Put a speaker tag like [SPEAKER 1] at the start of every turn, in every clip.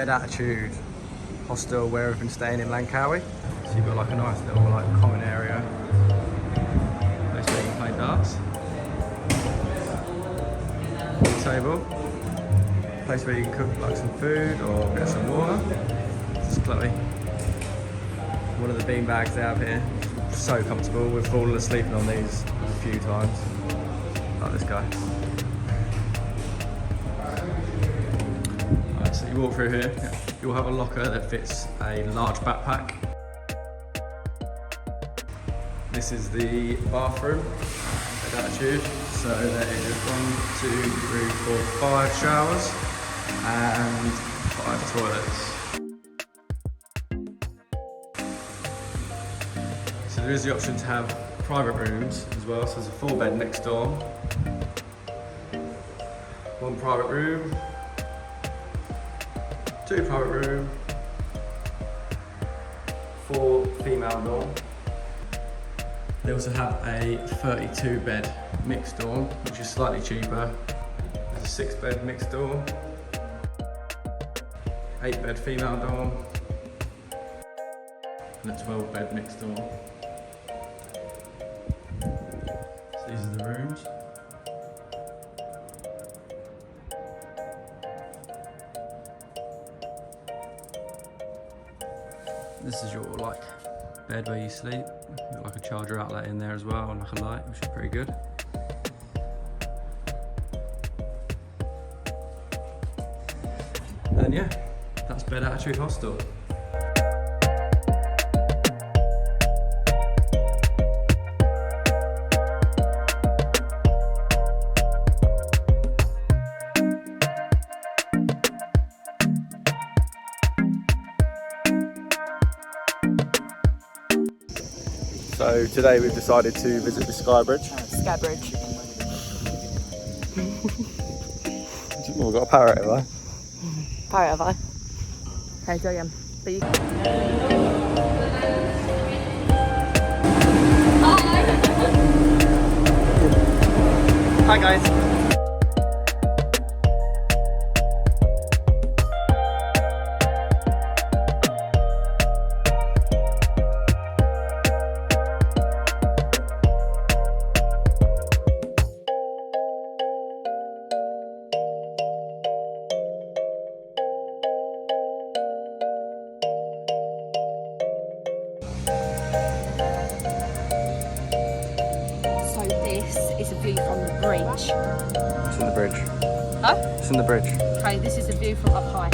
[SPEAKER 1] bed Attitude Hostel where we've been staying in Langkawi. So you've got like a nice little like common area, place where you can play darts, table, place where you can cook like some food or get some water. This is Chloe. One of the bean bags they have here, so comfortable. We've fallen asleep on these a few times, like this guy. Right, so you walk through here, you'll have a locker that fits a large backpack. This is the bathroom at Attitude. So there is 1, 2, 3, 4, 5 showers and 5 toilets. So there is the option to have private rooms as well. So there's a 4-bed next door, 1 private room, 2 private room, 4 female dorm. They also have a 32-bed mixed dorm, which is slightly cheaper. There's a 6-bed mixed dorm, 8-bed female dorm, and a 12-bed mixed dorm. So these are the rooms. This is your like bed where you sleep. You've got like a charger outlet in there as well and like a light, which is pretty good. And yeah, that's bed Attitude Hostel. So today we've decided to visit the Sky Bridge.
[SPEAKER 2] Sky Bridge.
[SPEAKER 1] We've got a parrot, have I?
[SPEAKER 2] Parrot, have I? Okay, go again. But you...
[SPEAKER 1] Hi guys.
[SPEAKER 2] Is a view from the bridge.
[SPEAKER 1] It's in the bridge.
[SPEAKER 2] Huh?
[SPEAKER 1] It's in the bridge.
[SPEAKER 2] Okay, this is a view from up high.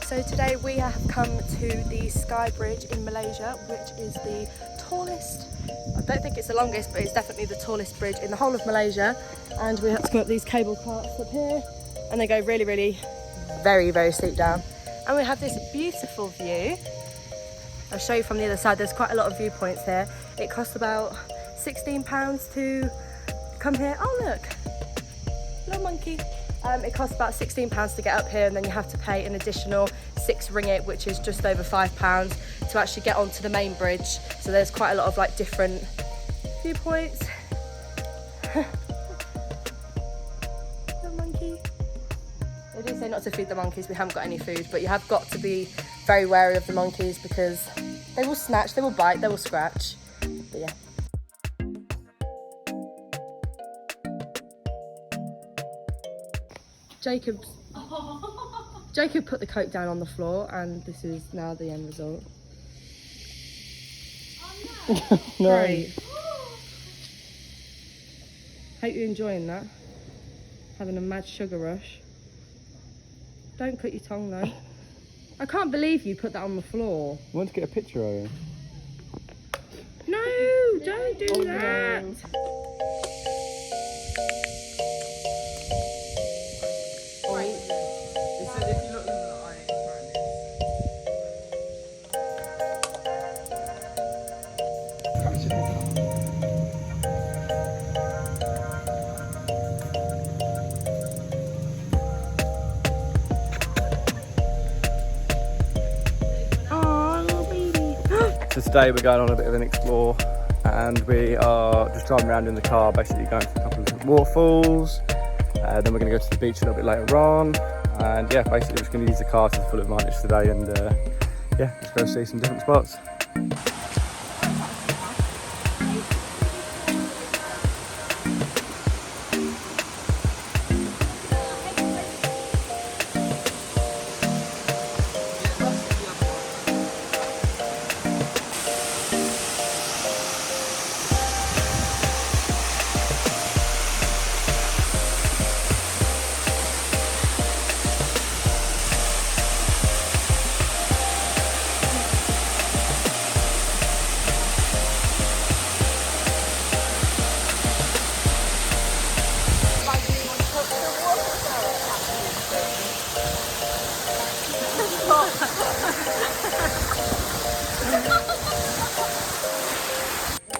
[SPEAKER 2] So today we have come to the Sky Bridge in Malaysia, which is the tallest, I don't think it's the longest, but it's definitely the tallest bridge in the whole of Malaysia. And we have to go up these cable carts up here, and they go really, very steep down. And we have this beautiful view. I'll show you from the other side. There's quite a lot of viewpoints here. It costs about £16 to come here. Oh look, little monkey. It costs about £16 to get up here, and then you have to pay an additional 6 ringgit, which is just over £5, to actually get onto the main bridge. So there's quite a lot of like different viewpoints. The monkey. They do say not to feed the monkeys. We haven't got any food, but you have got to be very wary of the monkeys because they will snatch, they will bite, they will scratch. But yeah. Jacob put the coke down on the floor, and this is now the end result. Oh, no.
[SPEAKER 1] No.
[SPEAKER 2] Great. Hope you're enjoying that. Having a mad sugar rush. Don't cut your tongue though. I can't believe you put that on the floor.
[SPEAKER 1] I want to get a picture of you.
[SPEAKER 2] No, don't do that.
[SPEAKER 1] So today we're going on a bit of an explore, and we are just driving around in the car, basically going to a couple of waterfalls. Then we're going to go to the beach a little bit later on, and yeah, basically we're just going to use the car to the full advantage today, and yeah, just go see some different spots.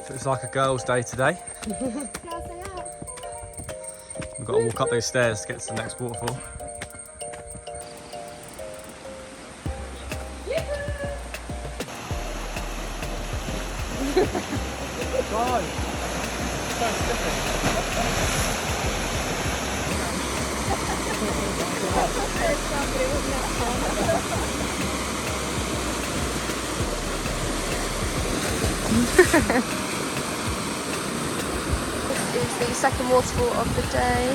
[SPEAKER 1] So it's like a girls' day today. We've got to walk up those stairs to get to the next waterfall.
[SPEAKER 2] This is the second waterfall of the day.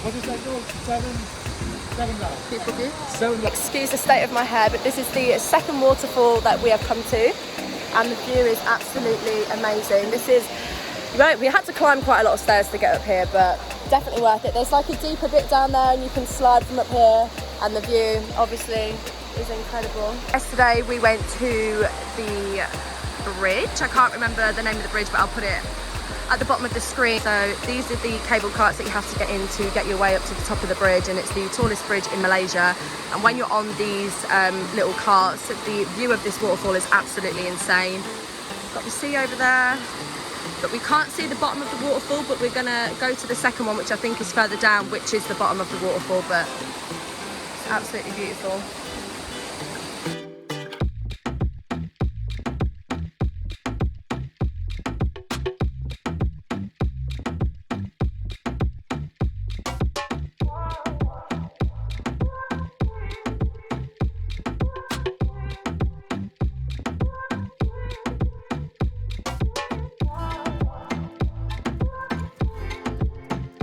[SPEAKER 3] What is that called?
[SPEAKER 2] Beautiful view.
[SPEAKER 3] 7
[SPEAKER 2] Excuse the state of my hair, but this is the second waterfall that we have come to, and the view is absolutely amazing. This is, we had to climb quite a lot of stairs to get up here, but definitely worth it. There's like a deeper bit down there, and you can slide from up here, and the view obviously is incredible. Yesterday we went to the bridge. I can't remember the name of the bridge, but I'll put it at the bottom of the screen. So these are the cable carts that you have to get in to get your way up to the top of the bridge, and it's the tallest bridge in Malaysia. And when you're on these little carts, the view of this waterfall is absolutely insane. Got the sea over there, but we can't see the bottom of the waterfall, but we're gonna go to the second one, which I think is further down, which is the bottom of the waterfall, but it's absolutely beautiful.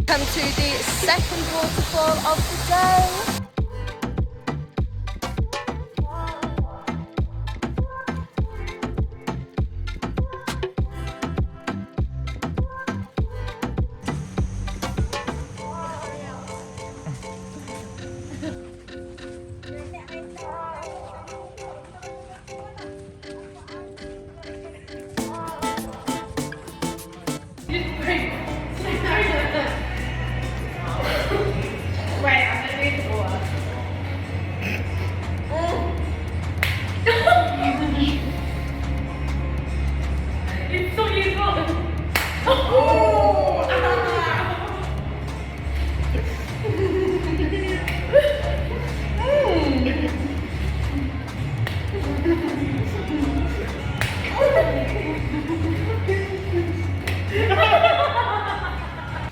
[SPEAKER 2] Come to the second waterfall of the day.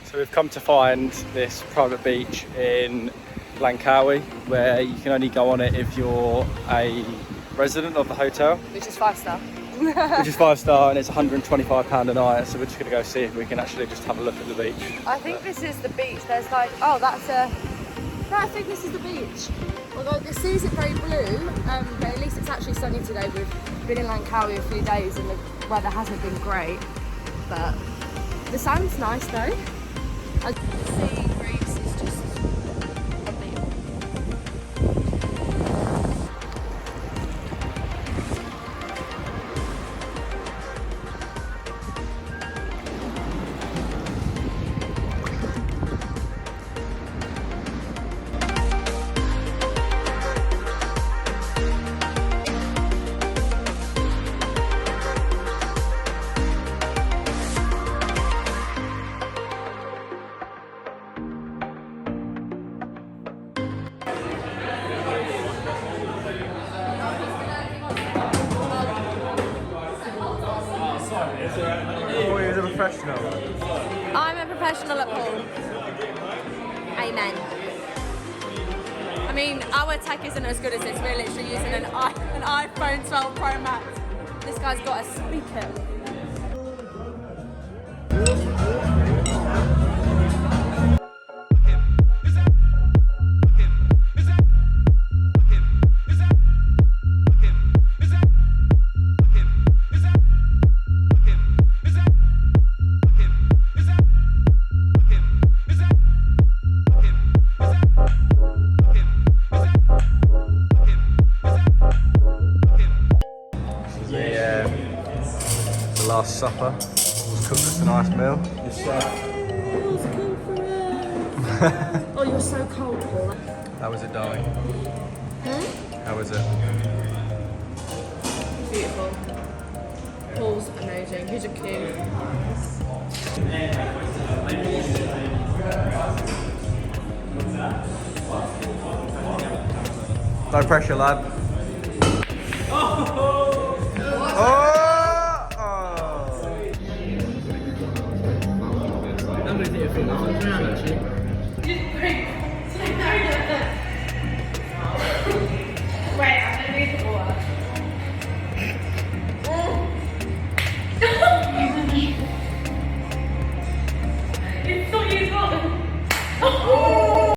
[SPEAKER 1] So we've come to find this private beach in Langkawi, where you can only go on it if you're a resident of the hotel,
[SPEAKER 2] Which is 5-star.
[SPEAKER 1] which is 5-star, and it's £125 a night. So we're just going to go see if we can actually just have a look at the beach.
[SPEAKER 2] I think this is the beach. There's like, oh, that's a. No, I think this is the beach. Although the sea isn't very blue, but at least it's actually sunny today with We've been in Langkawi a few days and the weather hasn't been great, but the sun's nice though. I see Greece is just unbelievable.
[SPEAKER 1] Oh, you're a professional.
[SPEAKER 2] I'm a professional at pool. Amen. I mean, our tech isn't as good as this. We're literally using an iPhone 12 Pro Max. This guy's got a speaker.
[SPEAKER 1] The last supper. Just cooked us a nice meal.
[SPEAKER 2] Oh, you're so cold, Paul.
[SPEAKER 1] How was it, darling? How was it?
[SPEAKER 2] Beautiful. Paul's amazing. He's a king.
[SPEAKER 1] No pressure, lad. Oh!
[SPEAKER 2] Wait,